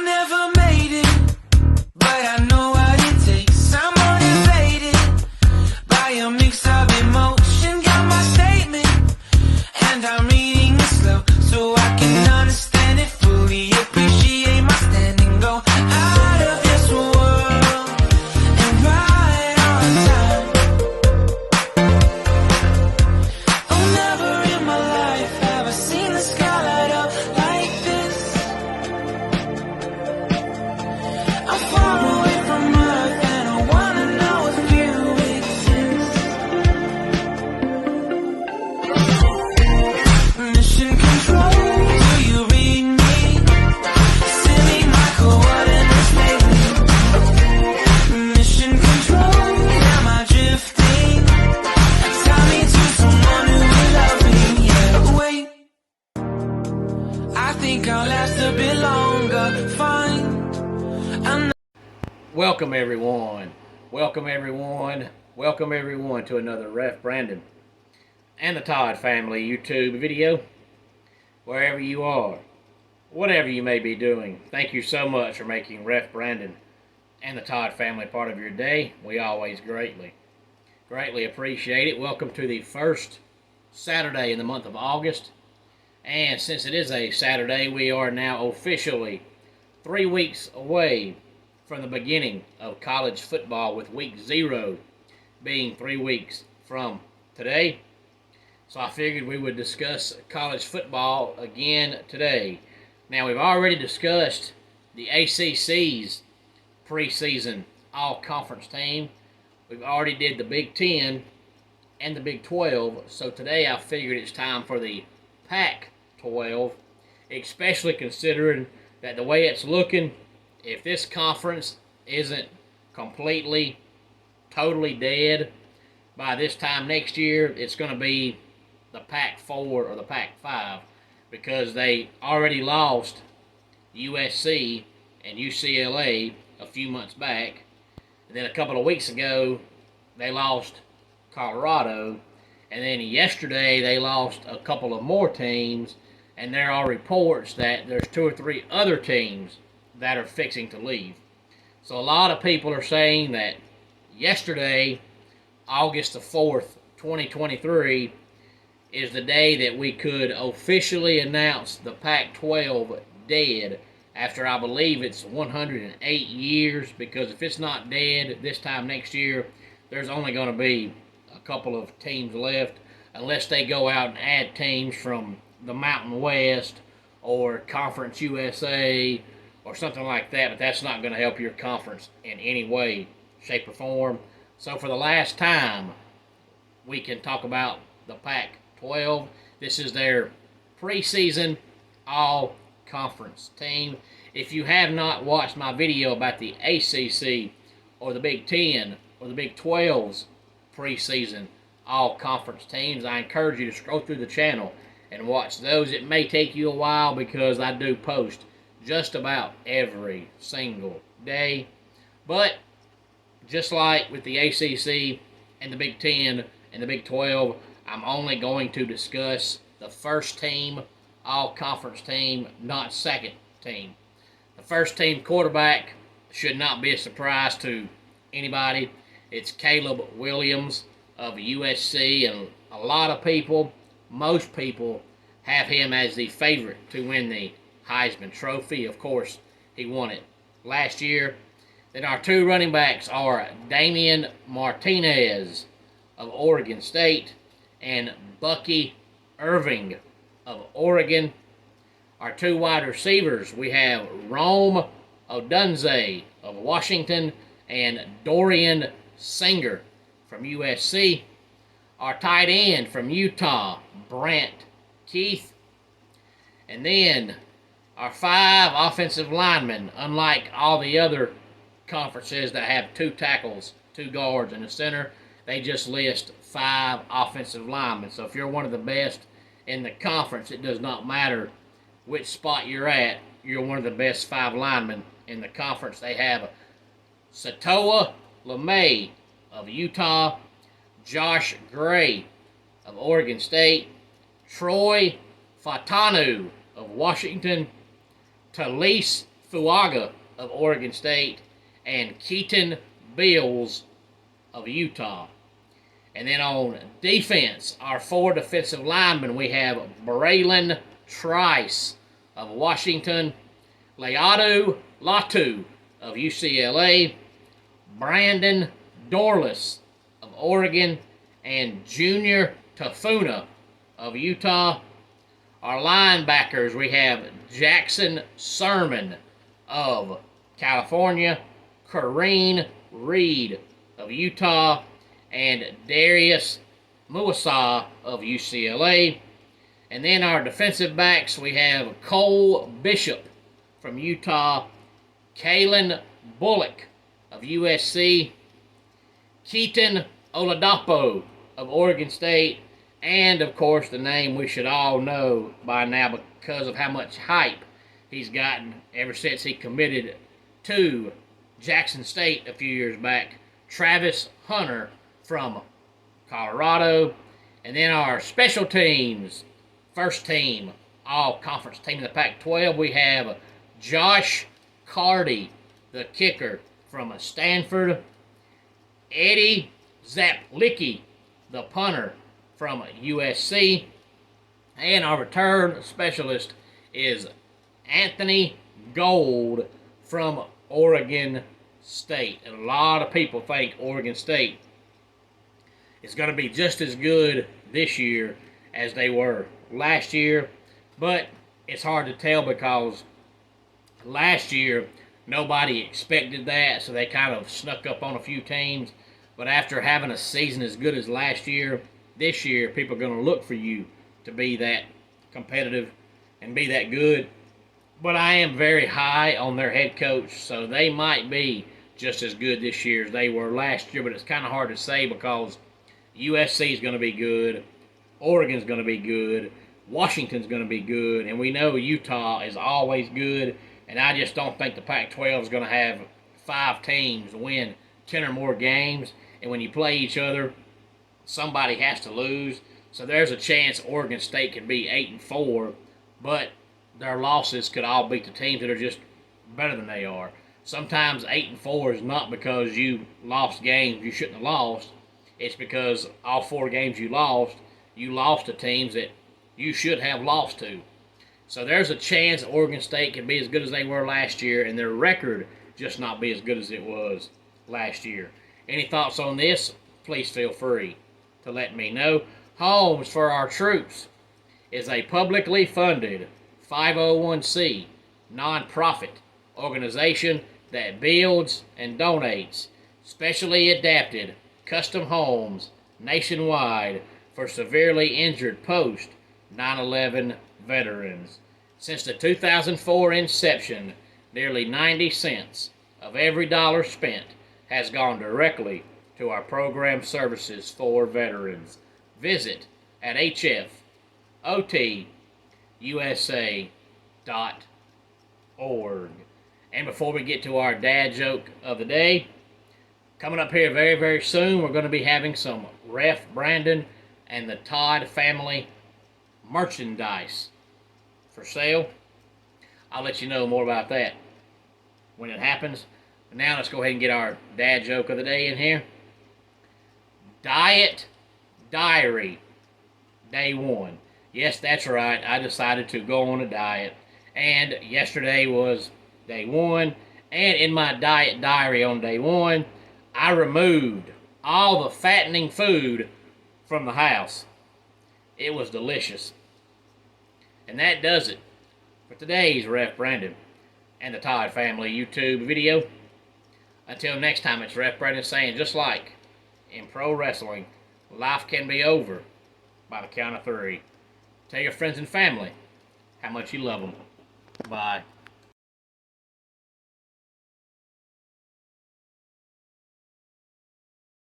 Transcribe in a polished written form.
never made it, but I know what it takes. I'm motivated by a mix of emotion. Got my statement, and I'm reading it slow so I can understand it fully. Appreciate my standing, go out of this world and right on time. Oh, never in my life have I seen the sky light up like this. I'm far away from Earth and I wanna know if you exist. Mission control, do you read me? Send me my coordinates lately. Mission control, am I drifting? Tie me to someone who will love me, yeah. Wait, I think I'll last a bit longer. Fine. Welcome everyone to another Ref Brandon and the Todd family YouTube video. Wherever you are, whatever you may be doing, thank you so much for making Ref Brandon and the Todd family part of your day. We always greatly appreciate it. Welcome to the first Saturday in the month of August, and since it is a Saturday, we are now officially 3 weeks away from the beginning of college football, with week 0 being 3 weeks from today. So I figured we would discuss college football again today. Now, we've already discussed the ACC's preseason all-conference team. We've already did the Big 10 and the Big 12. So today I figured it's time for the Pac-12, especially considering that the way it's looking, if this conference isn't completely, totally dead by this time next year, it's going to be the Pac-4 or the Pac-5, because they already lost USC and UCLA a few months back. And then a couple of weeks ago, they lost Colorado. And then yesterday, they lost a couple of more teams. And there are reports that there's 2 or 3 other teams that are fixing to leave. So a lot of people are saying that yesterday, August the 4th, 2023, is the day that we could officially announce the Pac-12 dead after, I believe, it's 108 years, because if it's not dead this time next year, there's only going to be a couple of teams left, unless they go out and add teams from the Mountain West or Conference USA or something like that, but that's not going to help your conference in any way, shape, or form. So for the last time, we can talk about the Pac-12. This is their preseason all-conference team. If you have not watched my video about the ACC or the Big 10 or the Big 12's preseason all-conference teams, I encourage you to scroll through the channel and watch those. It may take you a while because I do post just about every single day. But just like with the ACC and the Big 10 and the Big 12, I'm only going to discuss the first team, all-conference team, not second team. The first team quarterback should not be a surprise to anybody. It's Caleb Williams of USC, and a lot of people, most people, have him as the favorite to win the Heisman Trophy. Of course, he won it last year. Then our 2 running backs are Damian Martinez of Oregon State and Bucky Irving of Oregon. Our 2 wide receivers, we have Rome Odunze of Washington and Dorian Singer from USC. Our tight end from Utah, Brant Keith. And then our 5 offensive linemen, unlike all the other conferences that have 2 tackles, 2 guards, and a center, they just list 5 offensive linemen. So if you're one of the best in the conference, it does not matter which spot you're at, you're one of the best 5 linemen in the conference. They have Satoa LeMay of Utah, Josh Gray of Oregon State, Troy Fatanu of Washington, Talise Fuaga of Oregon State, and Keaton Bills of Utah. And then on defense, our 4 defensive linemen, we have Braylon Trice of Washington, Leatu Latu of UCLA, Brandon Dorless of Oregon, and Junior Tafuna of Utah. Our linebackers, we have Jackson Sermon of California, Kareem Reed of Utah, and Darius Muasa of UCLA. And then our defensive backs, we have Cole Bishop from Utah, Kalen Bullock of USC, Keaton Oladapo of Oregon State, and of course the name we should all know by now because of how much hype he's gotten ever since he committed to Jackson State a few years back, Travis Hunter from Colorado. And then our special teams, first team, all-conference team in the Pac-12, we have Josh Carty, the kicker from Stanford, Eddie Zaplicki, the punter from USC, and our return specialist is Anthony Gold from Oregon State. And a lot of people think Oregon State is going to be just as good this year as they were last year, but it's hard to tell because last year nobody expected that, so they kind of snuck up on a few teams. But after having a season as good as last year, this year people are going to look for you to be that competitive and be that good. But I am very high on their head coach, so they might be just as good this year as they were last year, but it's kind of hard to say because USC is going to be good, Oregon's going to be good, Washington's going to be good, and we know Utah is always good, and I just don't think the Pac-12 is going to have 5 teams win 10 or more games, and when you play each other, somebody has to lose. So there's a chance Oregon State could be 8-4, but their losses could all beat the teams that are just better than they are. Sometimes 8-4 is not because you lost games you shouldn't have lost. It's because all 4 games you lost to teams that you should have lost to. So there's a chance Oregon State can be as good as they were last year, and their record just not be as good as it was last year. Any thoughts on this? Please feel free to let me know. Homes for Our Troops is a publicly funded 501c nonprofit organization that builds and donates specially adapted custom homes nationwide for severely injured post 9/11 veterans. Since the 2004 inception, nearly 90 cents of every dollar spent has gone directly to our program services for veterans. Visit at hfotusa.org. And before we get to our dad joke of the day, coming up here very, very soon, we're going to be having some Ref Brandon and the Todd family merchandise for sale. I'll let you know more about that when it happens. But now let's go ahead and get our dad joke of the day in here. Diet Diary, Day 1. Yes, that's right. I decided to go on a diet. And yesterday was Day 1. And in my diet diary on Day 1, I removed all the fattening food from the house. It was delicious. And that does it for today's Ref Brandon and the Todd family YouTube video. Until next time, it's Ref Brandon saying, just like in pro wrestling, life can be over by the count of 3. Tell your friends and family how much you love them. Bye.